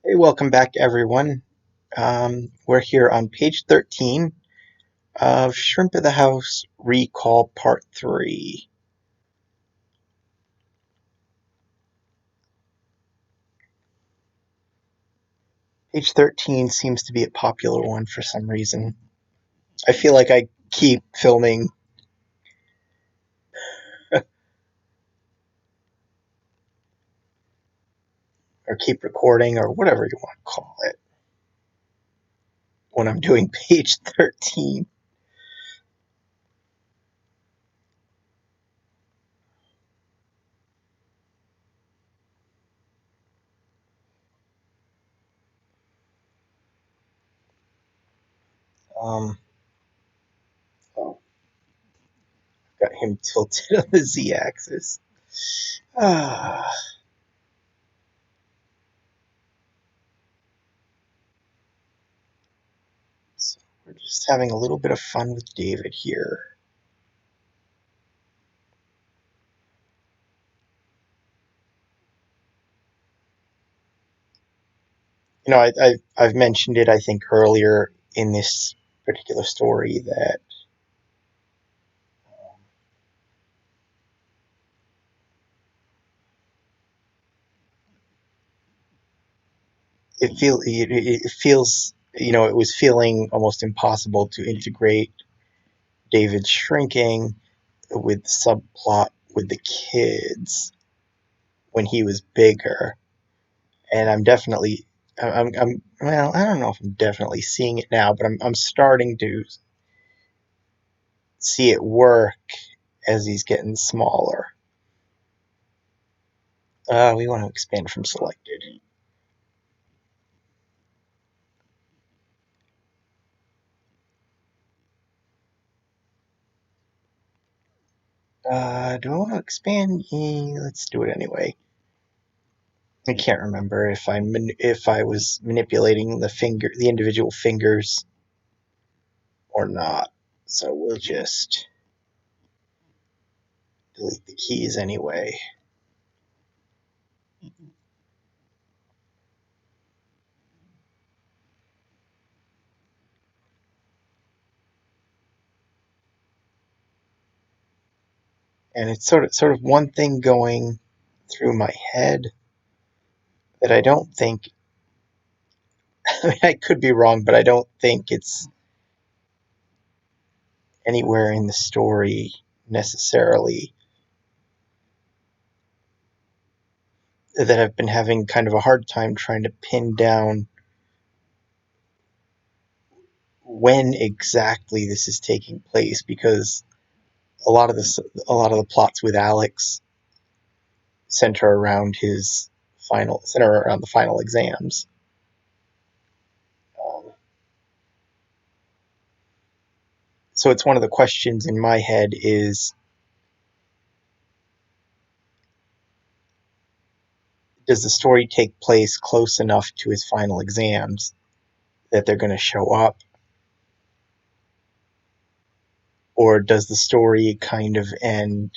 Hey, welcome back, everyone. We're here on page 13 of Shrimp of the House Recall Part 3. Page 13 seems to be a popular one for some reason. I feel like I keep filming or keep recording or whatever you want to call it when I'm doing page 13. Um, oh, got him tilted on the z-axis. Ah, so we're just having a little bit of fun with David here. I've mentioned it, I think, earlier in this particular story that it feels it was feeling almost impossible to integrate David shrinking with the subplot with the kids when he was bigger, and I'm well, I don't know if I'm definitely seeing it now, but I'm starting to see it work as he's getting smaller. We want to expand from selected. Do I want to expand? Let's do it anyway. I can't remember if I was manipulating the individual fingers or not. So we'll just delete the keys anyway. And it's sort of one thing going through my head that I don't think. I mean, I could be wrong, but I don't think it's anywhere in the story necessarily that I've been having kind of a hard time trying to pin down when exactly this is taking place, because a lot of the plots with Alex center around the final exams. Um, so it's one of the questions in my head is, does the story take place close enough to his final exams that they're going to show up, or does the story kind of end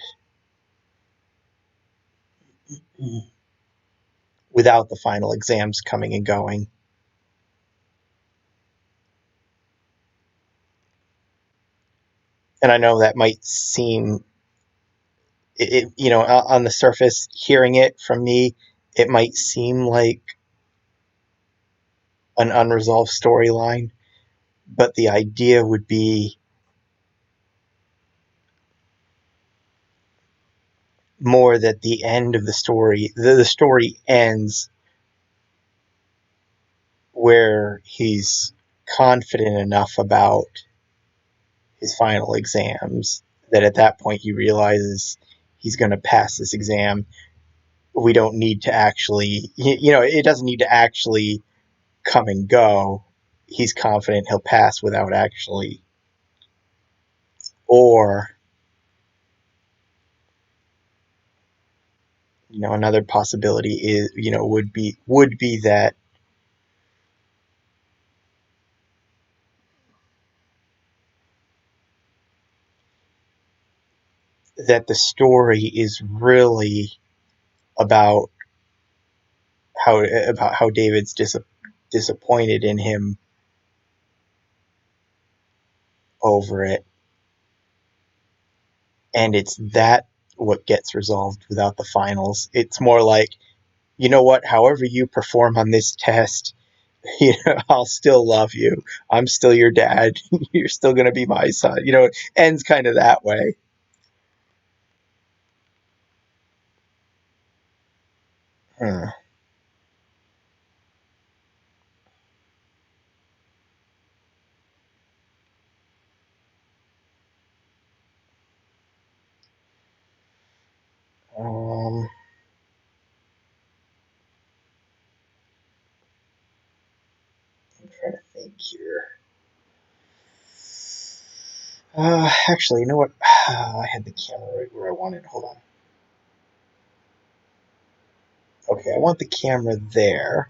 without the final exams coming and going? And I know that might seem, on the surface, hearing it from me, it might seem like an unresolved storyline, but the idea would be more that the end of the story ends where he's confident enough about his final exams that at that point he realizes he's going to pass this exam. We don't need to actually, it doesn't need to actually come and go. He's confident he'll pass without actually, or another possibility is, would be that the story is really about how David's disappointed in him over it, and it's that what gets resolved without the finals. It's more like, you know what, however you perform on this test, I'll still love you. I'm still your dad. You're still going to be my son. It ends kind of that way. Huh. Um, I'm trying to think here. Actually, you know what? I had the camera right where I wanted. Hold on. Okay, I want the camera there.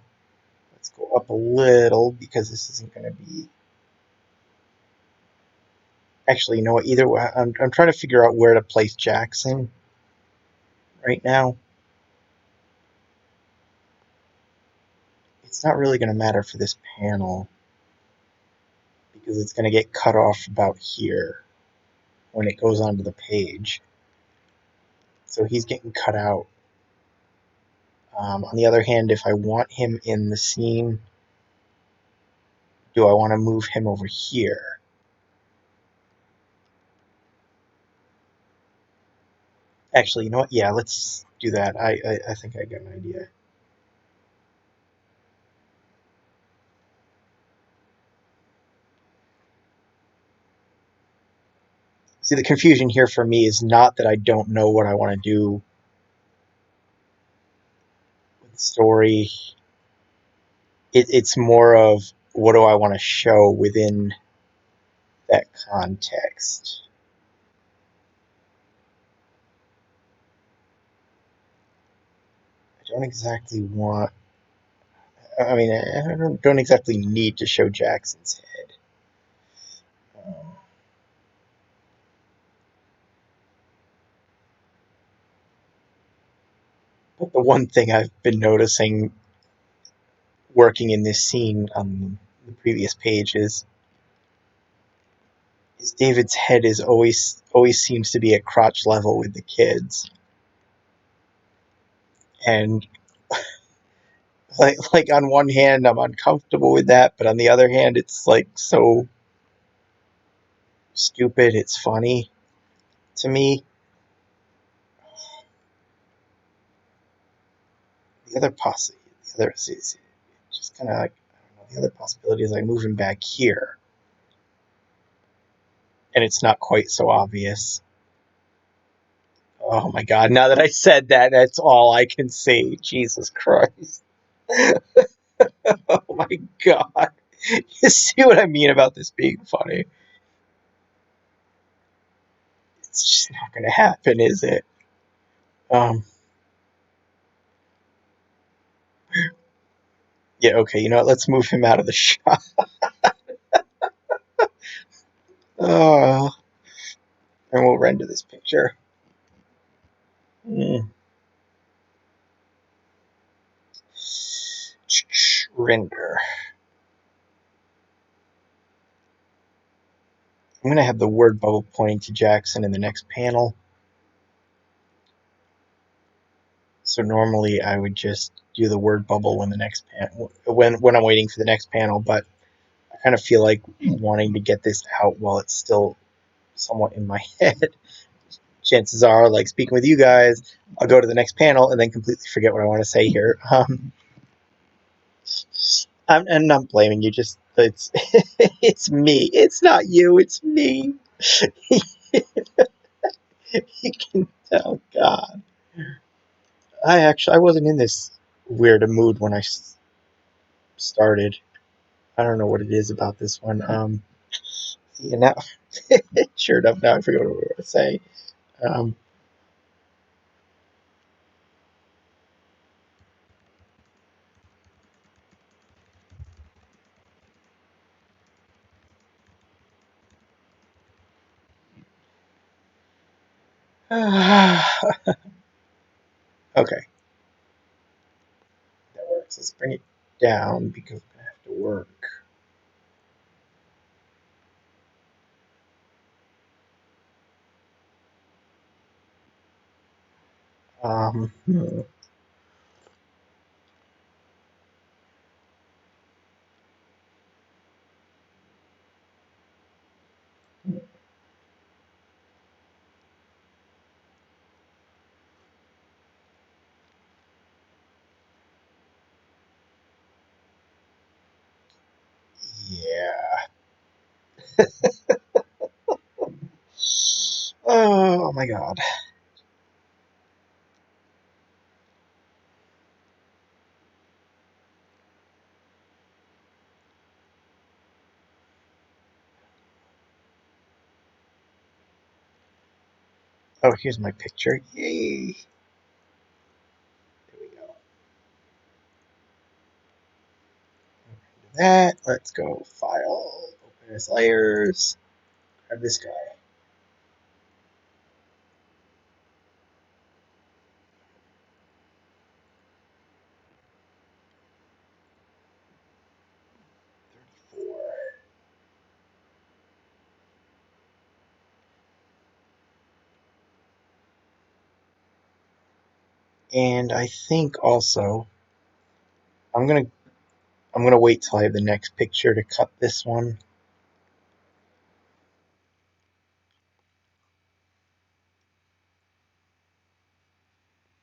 Let's go up a little because this isn't going to be. Actually, you know what? Either way, I'm trying to figure out where to place Jackson right now. It's not really going to matter for this panel because it's going to get cut off about here when it goes onto the page. So he's getting cut out. On the other hand, if I want him in the scene, do I want to move him over here? Actually, you know what? Yeah, let's do that. I think I got an idea. See, the confusion here for me is not that I don't know what I want to do with the story. It's more of what do I want to show within that context. I don't exactly want. I mean, I don't exactly need to show Jackson's head. But the one thing I've been noticing working in this scene on the previous page is David's head is always seems to be at crotch level with the kids, and like on one hand I'm uncomfortable with that, but on the other hand it's like so stupid. It's funny to me. The other possibility, the other is just kind of like I don't know. The other possibility is I move him back here, and it's not quite so obvious. Oh my god! Now that I said that, that's all I can say. Jesus Christ! Oh my god! You see what I mean about this being funny? It's just not going to happen, is it? Um. Yeah. Okay. You know what? Let's move him out of the shot. Oh, and we'll render this picture. Mm. Render. I'm going to have the word bubble pointing to Jackson in the next panel. So normally I would just do the word bubble when the next when I'm waiting for the next panel, but I kind of feel like wanting to get this out while it's still somewhat in my head. Chances are, like speaking with you guys, I'll go to the next panel and then completely forget what I want to say here. I'm not blaming you. Just it's it's me. It's not you. It's me. You can tell. God, I wasn't in this weird a mood when I started. I don't know what it is about this one. See, and now, sure enough, now I forget what I was going to say. Um, okay, that works. bring it down because I'm going to have to work. Hmm. Yeah. Oh my god. Oh, here's my picture. Yay. There we go. That. Let's go. File. Open as layers. Grab this guy. Four. And I think also I'm gonna wait till I have the next picture to cut this one.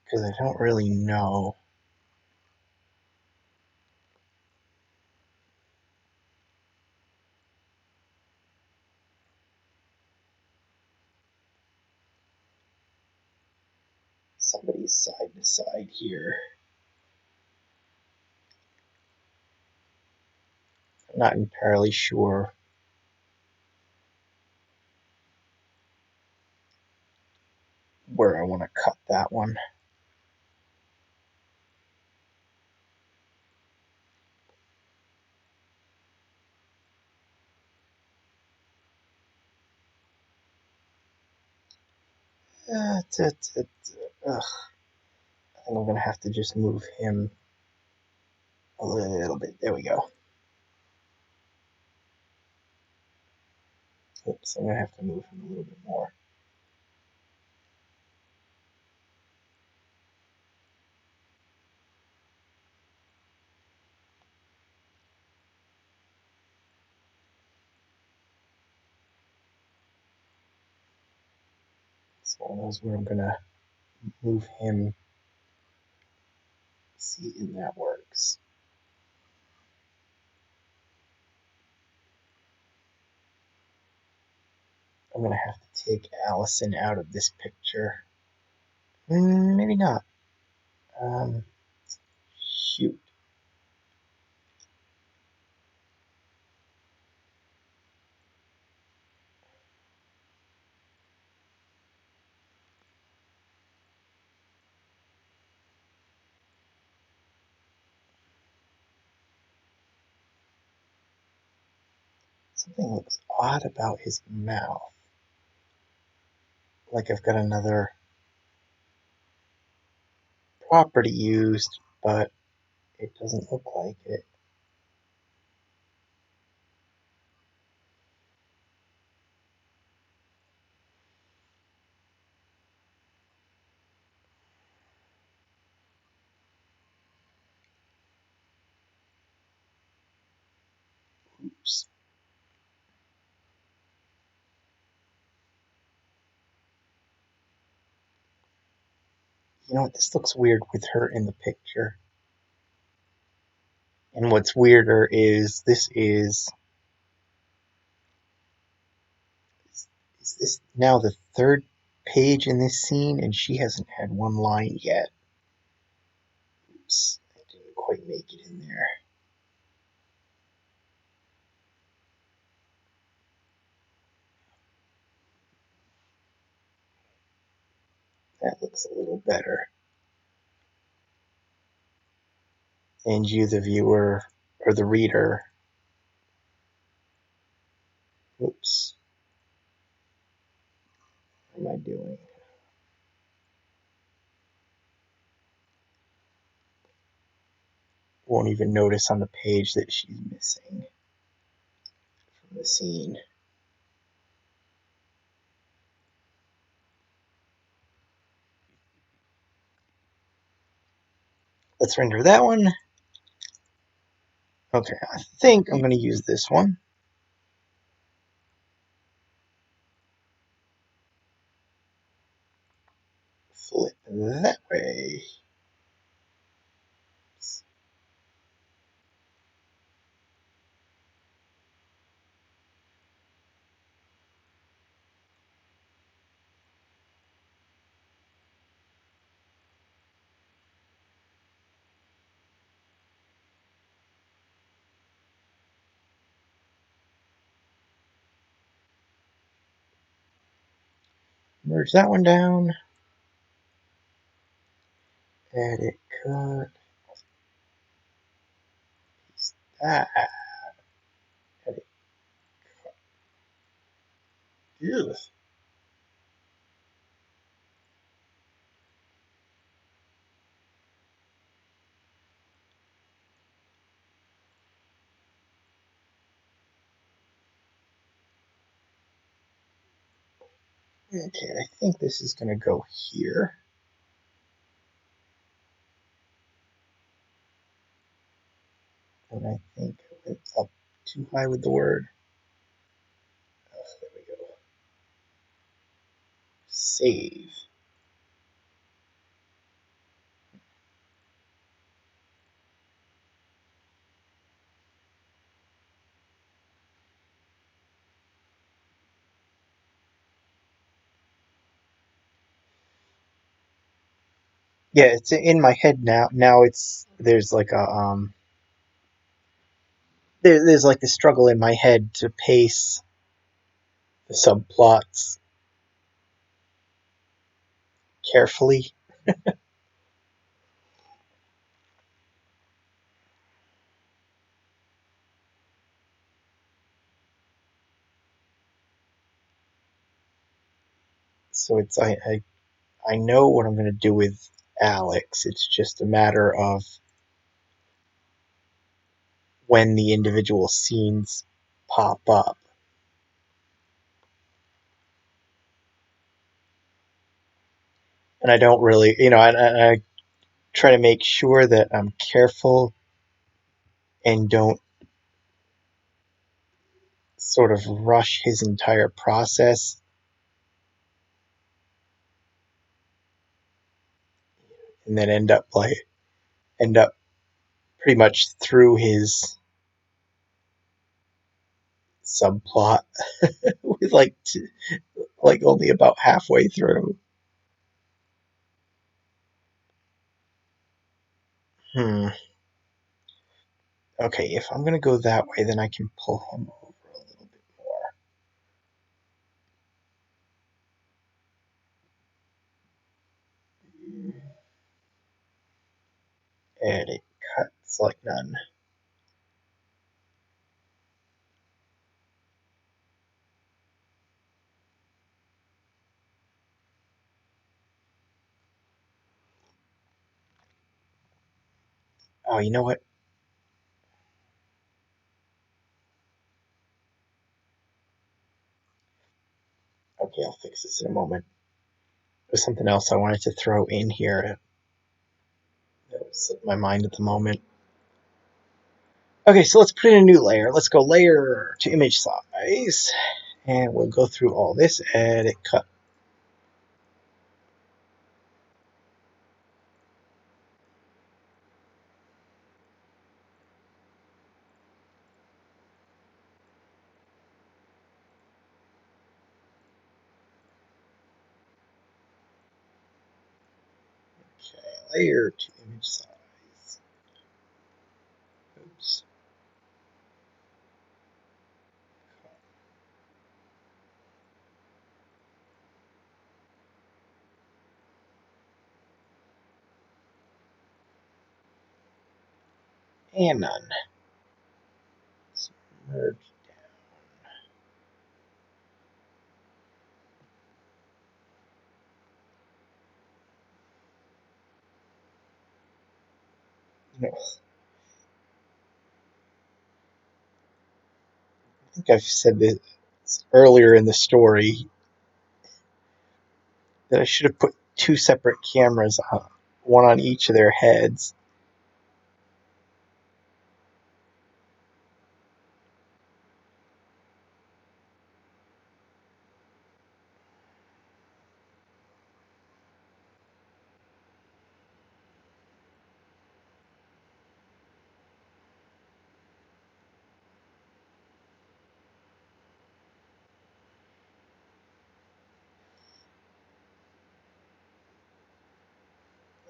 Because I don't really know. Somebody's side to side here. I'm not entirely sure where I want to cut that one. Uh, t- t- t- ugh. I think I'm going to have to just move him a little bit. There we go. Oops, I'm going to have to move him a little bit more. It's one of those where I'm going to move him. See, and that works. I'm going to have to take Allison out of this picture. Maybe not. Shoot. Something looks odd about his mouth. Like I've got another property used, but it doesn't look like it. Oops. You know what? This looks weird with her in the picture. And what's weirder is is this now the third page in this scene, and she hasn't had one line yet. Oops, I didn't quite make it in there. That looks a little better. And you, the viewer, or the reader. Oops. What am I doing? won't even notice on the page that she's missing from the scene. Let's render that one. Okay, I think I'm going to use this one. Flip that way. Merge that one down. Edit, cut. Paste that. Edit, ugh. Okay, I think this is going to go here. And I think I went up too high with the word. Oh, there we go. Save. Yeah, it's in my head now. Now there's like a there's like the struggle in my head to pace the subplots carefully. So it's I know what I'm going to do with Alex. It's just a matter of when the individual scenes pop up. And I don't really, I try to make sure that I'm careful and don't sort of rush his entire process and then end up pretty much through his subplot with like only about halfway through. Hmm. Okay, if I'm gonna go that way, then I can pull him over a little bit more. Edit, cut, select none. Oh, you know what? Okay, I'll fix this in a moment. There's something else I wanted to throw in here that slipped my mind at the moment. Okay, so let's put in a new layer. Let's go layer to image size. And we'll go through all this. Edit, cut. Okay, layer to image size. Oops. And none. Let's merge down. No. think I've said this earlier in the story that I should have put two separate cameras on, one on each of their heads.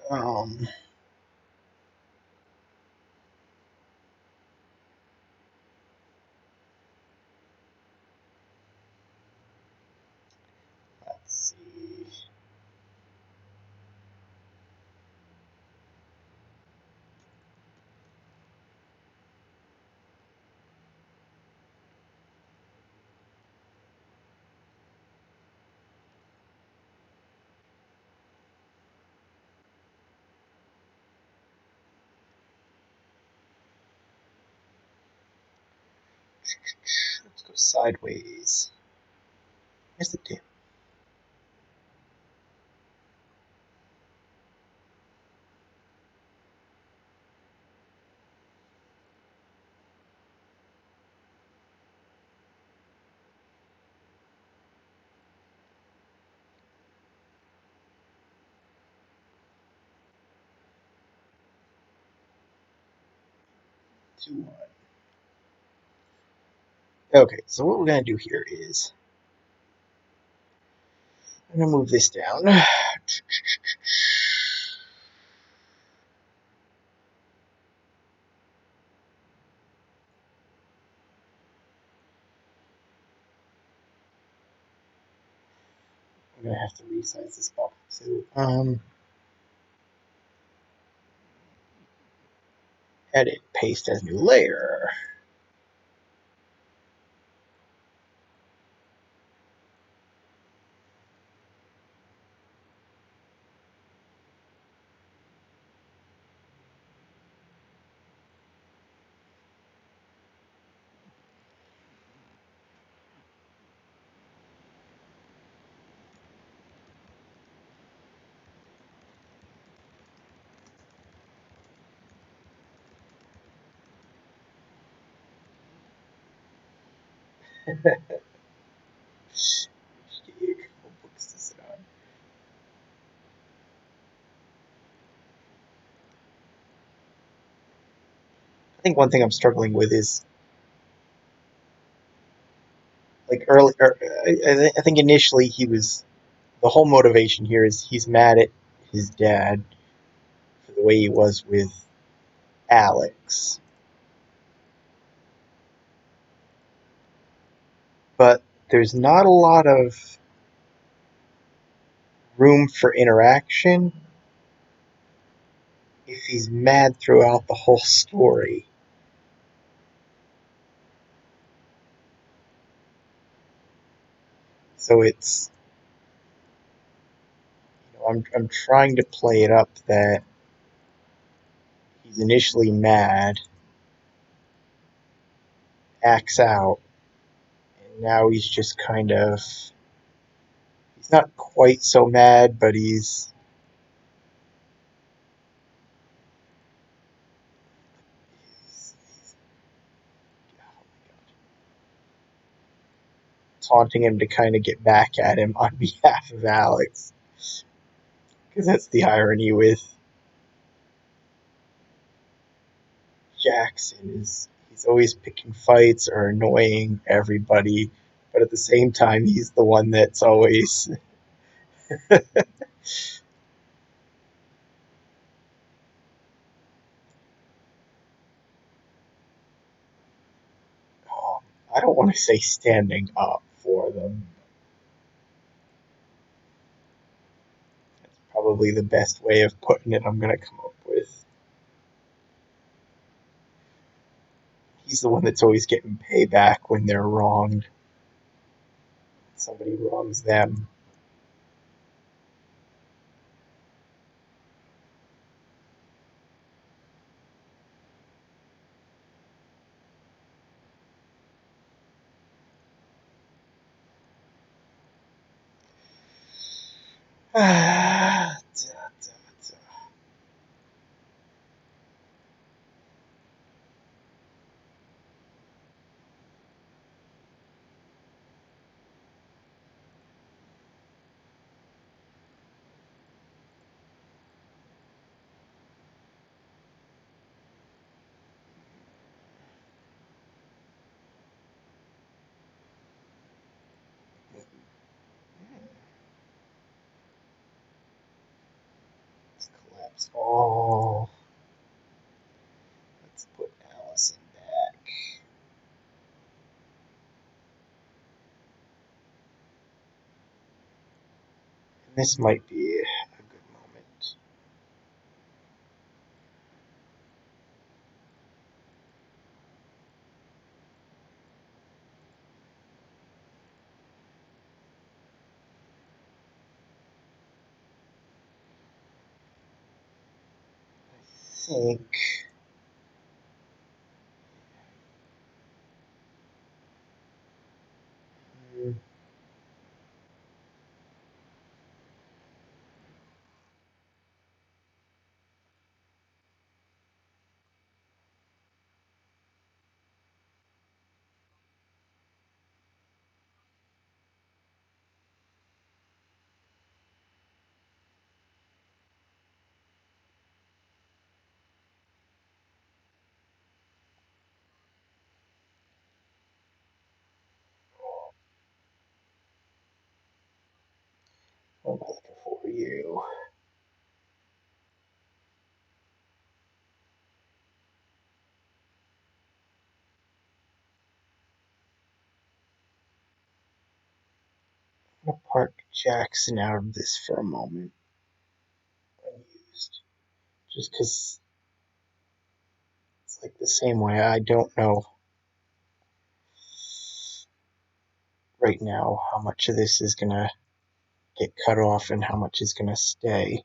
Um, let's see. Let's go sideways. Where's the damn? Two, one. Okay, so what we're gonna do here is I'm gonna move this down. I'm gonna have to resize this bubble too. Edit, paste as new layer. Books to sit on. I think one thing I'm struggling with is like earlier. I think initially he was the whole motivation here is he's mad at his dad for the way he was with Alex, but there's not a lot of room for interaction if he's mad throughout the whole story. So it's I'm trying to play it up that he's initially mad, acts out, and now he's just kind of he's not quite so mad, but he's taunting him to kind of get back at him on behalf of Alex. Because that's the irony with Jackson is he's always picking fights or annoying everybody, but at the same time he's the one that's always I don't want to say standing up for them. That's probably the best way of putting it I'm going to come up with. He's the one that's always getting payback when they're wronged. Somebody wrongs them. Oh, let's put Allison back. And this might be a good moment. I think. Hmm, what am I looking for? You. I'm gonna park Jackson out of this for a moment. Unused. Just because it's like the same way. I don't know right now how much of this is gonna get cut off and how much is gonna stay.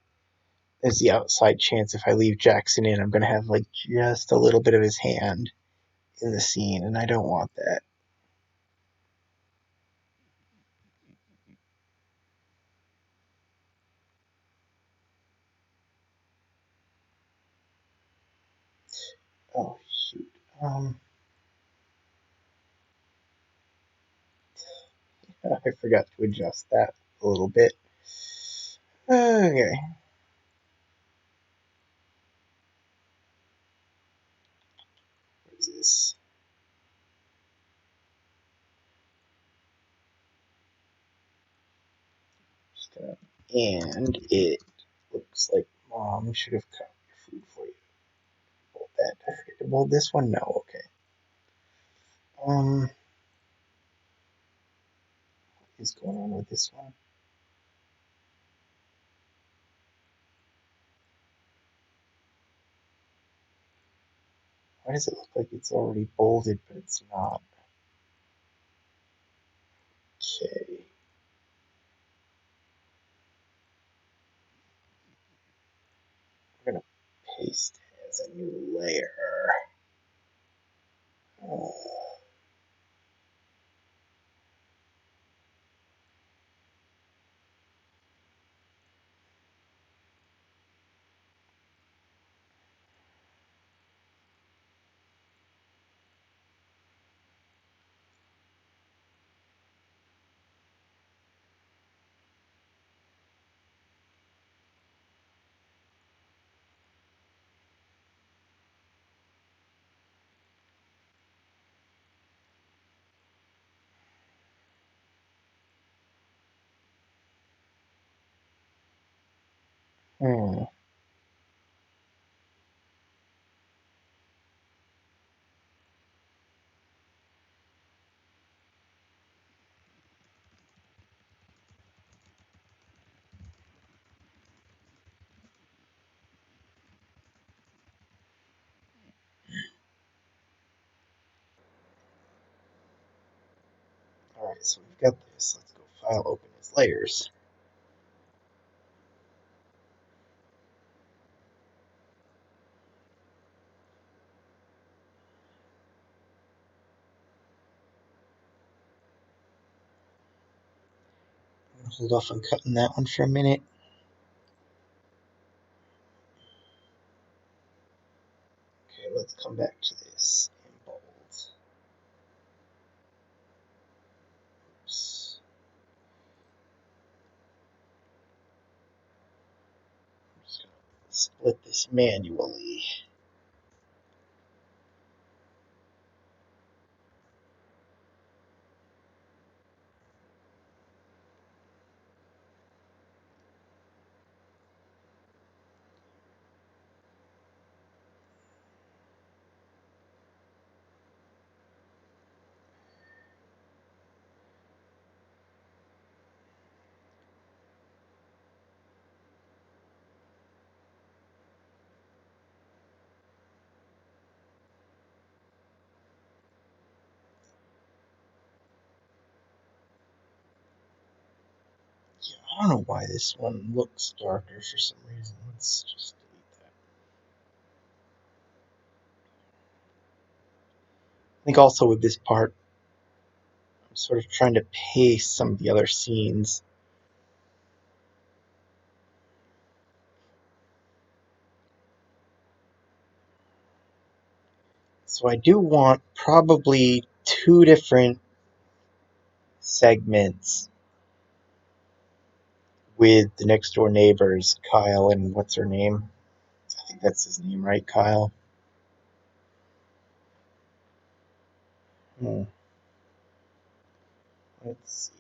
There's the outside chance if I leave Jackson in, I'm gonna have like just a little bit of his hand in the scene, and I don't want that. Oh shoot. I forgot to adjust that a little bit. Okay. What is this? Just gonna, and it looks like mom should have cut your food for you. Bolt that. I forget to bolt this one? No, okay. What is going on with this one? Why does it look like it's already bolted, but it's not? Okay. We're gonna paste as a new layer. Uh, hmm. Alright, so we've got this. Let's go file open as layers. Hold off on cutting that one for a minute. Okay, let's come back to this in bold. Oops. I'm just gonna split this manually. I don't know why this one looks darker for some reason. Let's just delete that. I think also with this part, I'm sort of trying to pace some of the other scenes. So I do want probably 2 different segments with the next door neighbors, Kyle and what's her name? I think that's his name, right, Kyle? Hmm. Let's see.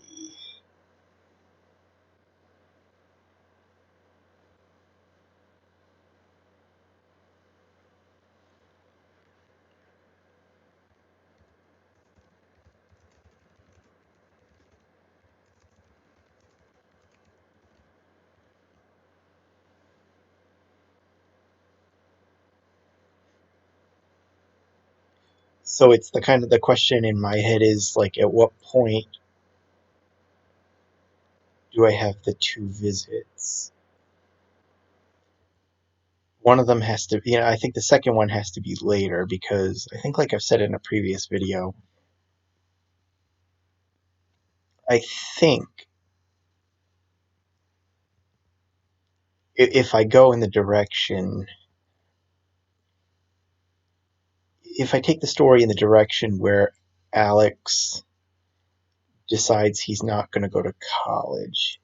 So it's the kind of the question in my head is like, at what point do I have the 2 visits? One of them has to, I think the second one has to be later because I think, like I've said in a previous video, I think if I go in the direction, if I take the story in the direction where Alex decides he's not going to go to college,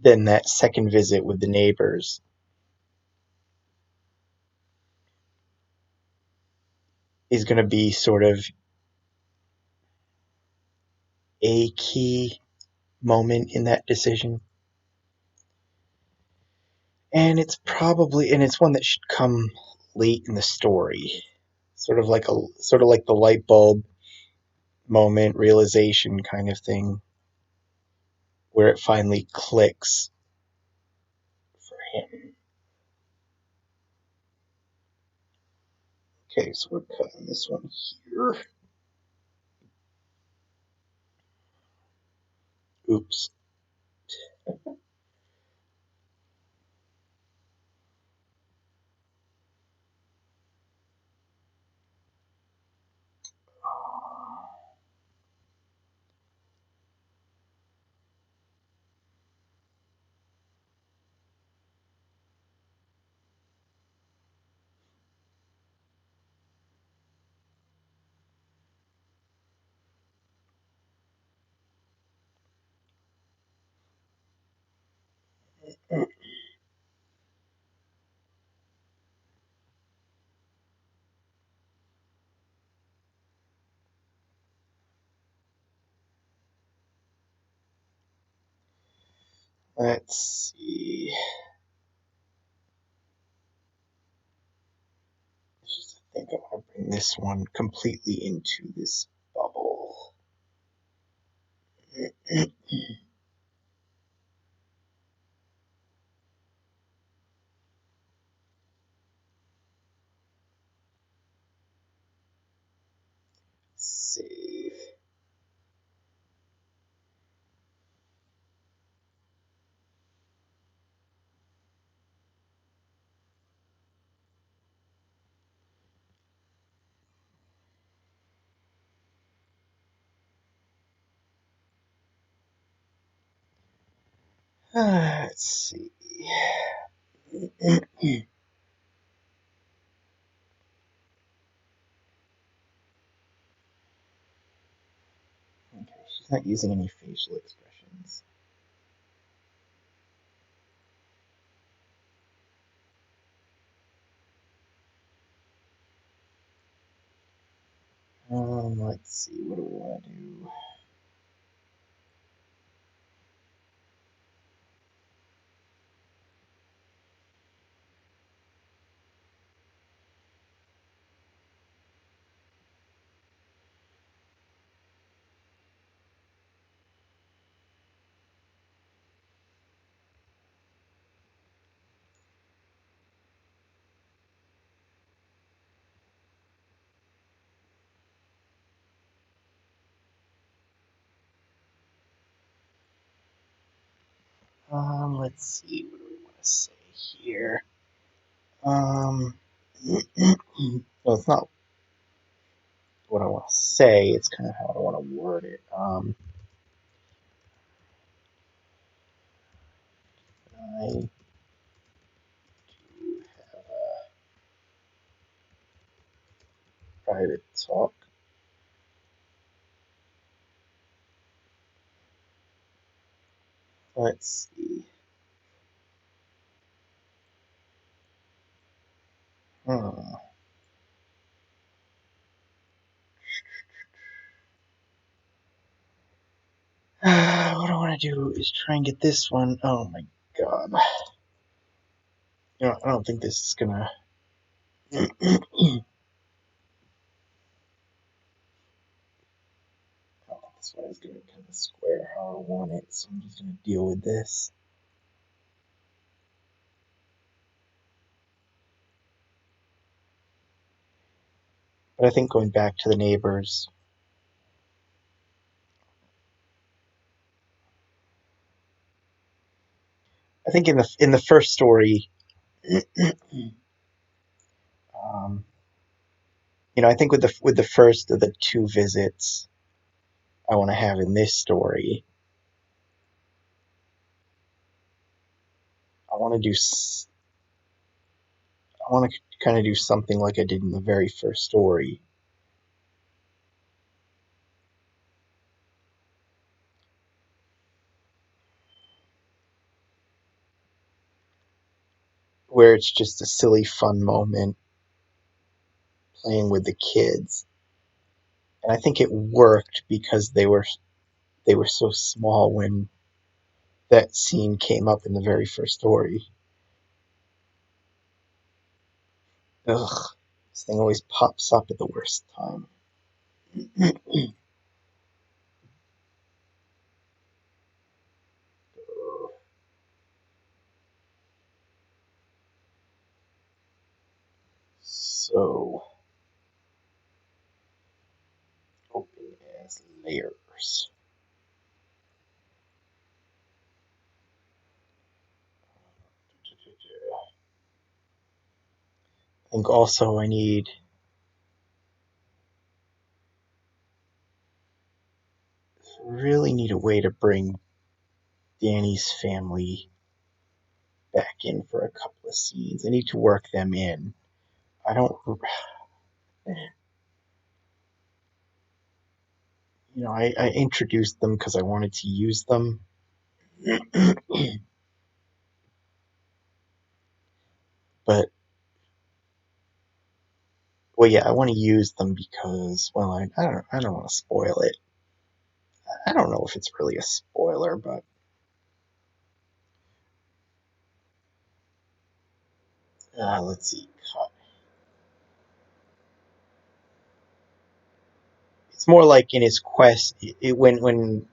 then that second visit with the neighbors is going to be sort of a key moment in that decision. And it's one that should come late in the story. Sort of like the light bulb moment, realization kind of thing, where it finally clicks for him. Okay, so we're cutting this one here. Oops. Let's see. I think I want to bring this one completely into this bubble. Save. Let's see. Okay, she's not using any facial expressions. Let's see. What do we want to do? Let's see. What do we want to say here? Well, it's not what I want to say. It's kind of how I want to word it. I do have a private talk. Let's see. Hmm. What I want to do is try and get this one. Oh my god. I don't think this is gonna. This one is gonna kind of square how I want it, so I'm just gonna deal with this. But I think going back to the neighbors, I think in the first story, um, I think with the first of the two visits I want to have in this story, I want to do I want to kind of do something like I did in the very first story, where it's just a silly, fun moment playing with the kids. And I think it worked because they were so small when that scene came up in the very first story. Ugh, this thing always pops up at the worst time. So, open as layers. I think also I really need a way to bring Danny's family back in for a couple of scenes. I need to work them in. I don't, I introduced them because I wanted to use them. But, well, yeah, I want to use them because, well, I don't want to spoil it. I don't know if it's really a spoiler, but let's see. It's more like in his quest, when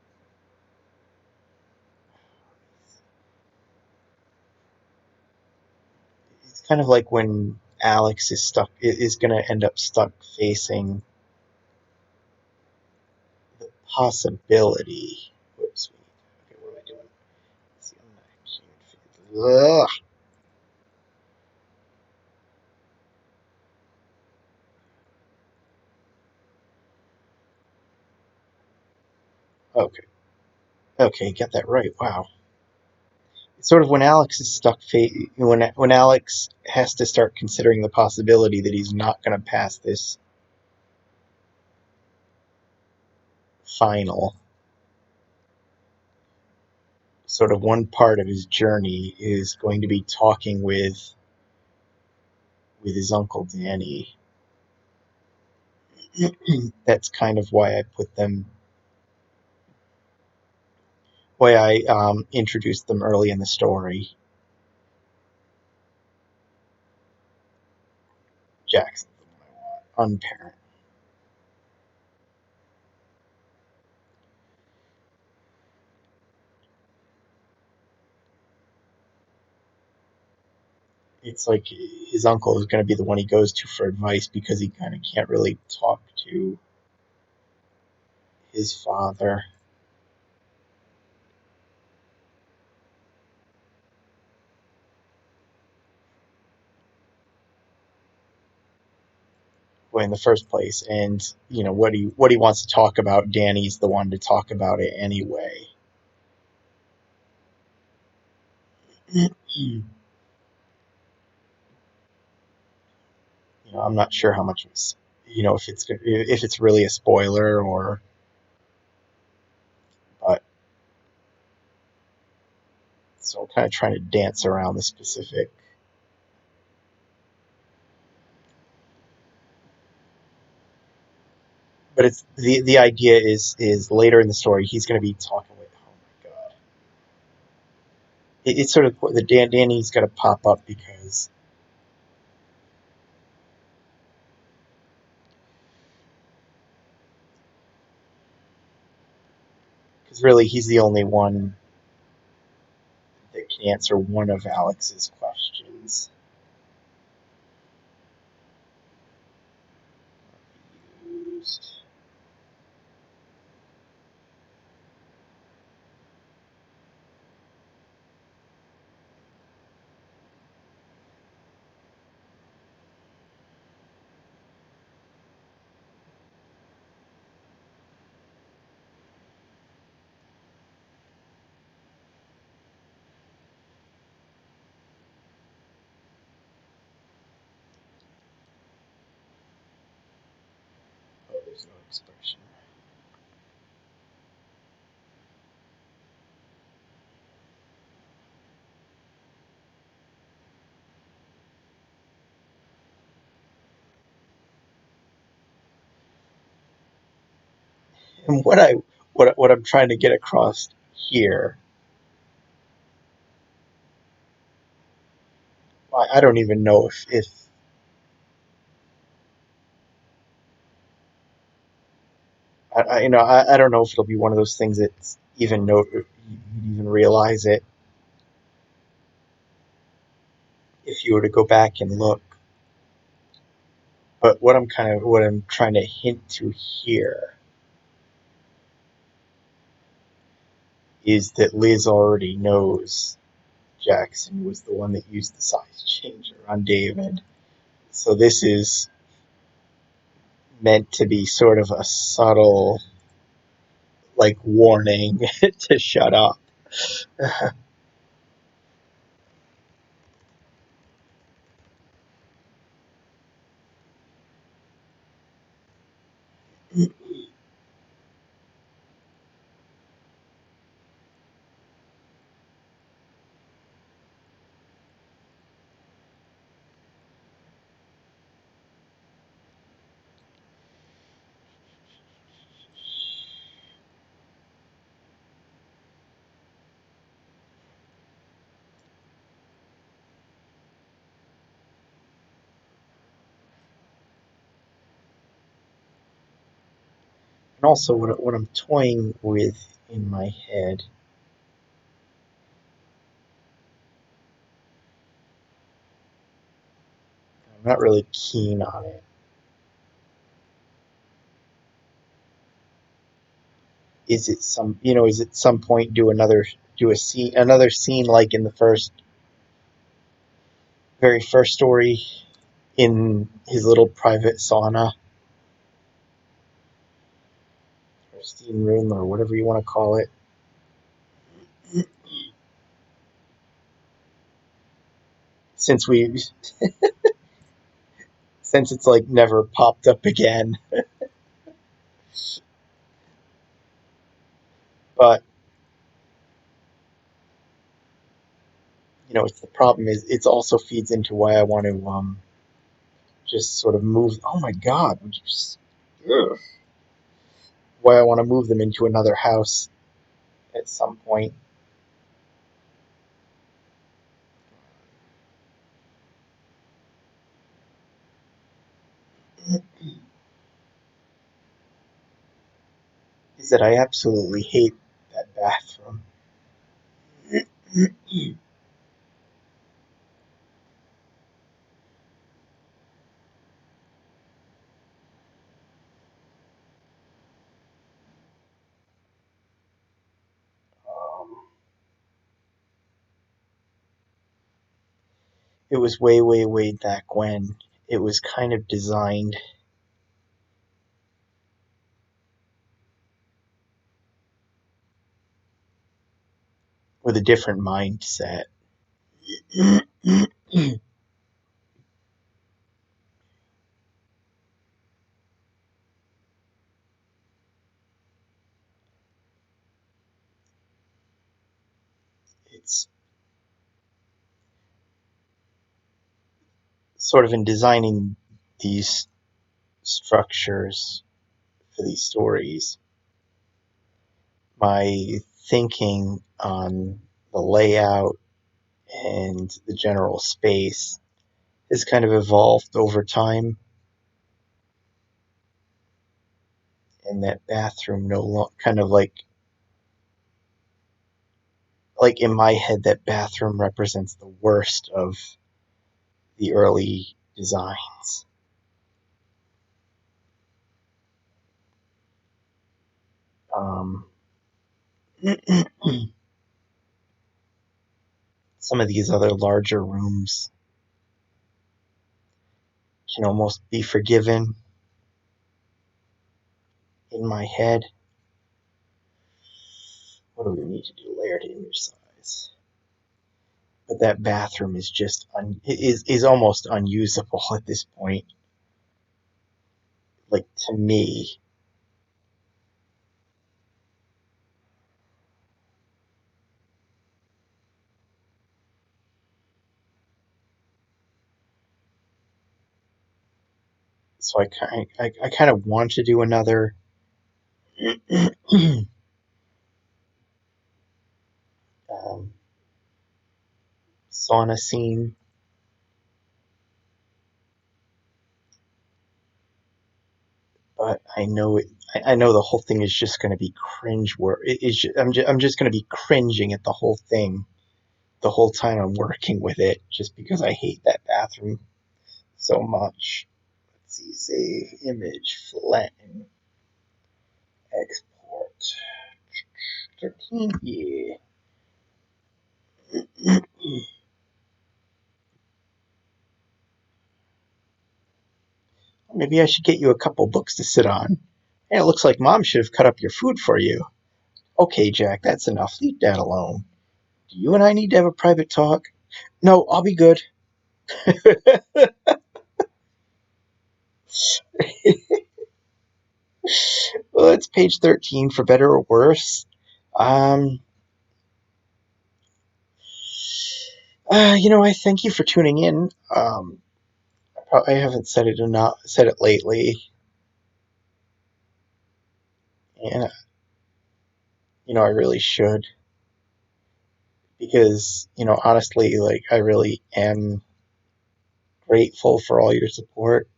it's kind of like when Alex is going to end up stuck facing the possibility. Whoops. Okay, what am I doing? Let's see, Ugh. Okay. Okay, get that right. Wow. It's sort of when Alex is when Alex has to start considering the possibility that he's not going to pass this final. Sort of one part of his journey is going to be talking with his uncle Danny. That's kind of why I put them, why I introduced them early in the story. Jackson's the one I want, unparent. It's like his uncle is going to be the one he goes to for advice because he kind of can't really talk to his father. way in the first place. And what he wants to talk about, Danny's the one to talk about it anyway. I'm not sure how much it's, if it's really a spoiler or, but so I'm kind of trying to dance around the specific. But it's the idea is later in the story he's going to be talking with. Oh my god! It's sort of the Danny's got to pop up because really he's the only one that can answer one of Alex's questions. Oh, there's no expression. And what I'm trying to get across here, I don't even know if I don't know if it'll be one of those things that's even you even realize it if you were to go back and look. But what I'm trying to hint to here is that Liz already knows Jackson was the one that used the size changer on David. So this is meant to be sort of a subtle, like, warning to shut up. And also, what I'm toying with in my head, I'm not really keen on it. Is it some point do another scene like in the very first story in his little private sauna or steam room or whatever you want to call it. Since we since it's like never popped up again, but it's the problem is it also feeds into why I want to just sort of move. Oh my god, would you just, ugh. Why I want to move them into another house at some point. Is that I absolutely hate that bathroom. Um, it was way, way, way back when. It was kind of designed with a different mindset. It's sort of in designing these structures for these stories, my thinking on the layout and the general space has kind of evolved over time. And that bathroom no longer kind of like in my head, that bathroom represents the worst of the early designs. Um, some of these other larger rooms can almost be forgiven in my head. What do we need to do? Layered image size. But that bathroom is just is almost unusable at this point. Like, to me. So I kind of want to do another um, sauna scene, but I know it. I know the whole thing is just going to be cringe. I'm just going to be cringing at the whole thing the whole time I'm working with it, just because I hate that bathroom so much. Let's see, save image, flatten, export. 13, yeah. Maybe I should get you a couple books to sit on. Hey, it looks like Mom should have cut up your food for you. Okay, Jack, that's enough. Leave Dad alone. Do you and I need to have a private talk? No, I'll be good. Well, it's page 13, for better or worse. Um, I thank you for tuning in. I haven't said it lately, and I really should, because honestly, like, I really am grateful for all your support.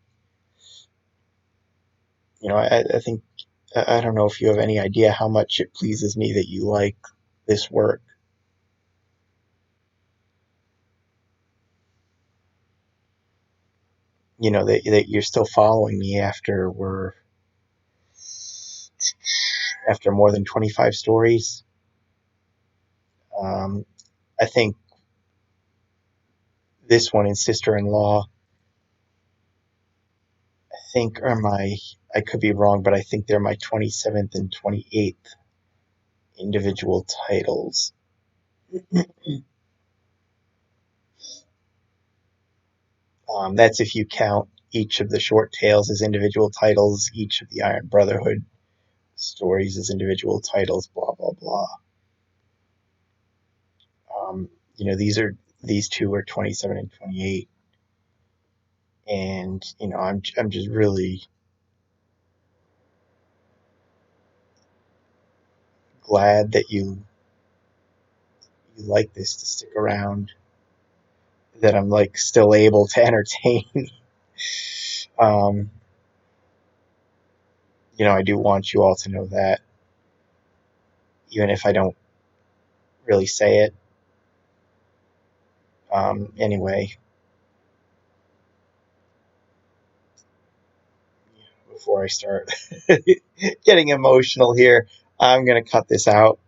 I think I don't know if you have any idea how much it pleases me that you like this work. That you're still following me after more than 25 stories. Um, I think this one in Sister-in-Law, I could be wrong, but I think they're my 27th and 28th individual titles. That's if you count each of the short tales as individual titles, each of the Iron Brotherhood stories as individual titles, blah, blah, blah. These two are 27 and 28. And, I'm just really glad that you like this to stick around, that I'm like still able to entertain. um, I do want you all to know that, even if I don't really say it. Anyway, before I start getting emotional here, I'm going to cut this out.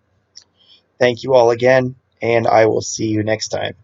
Thank you all again, and I will see you next time.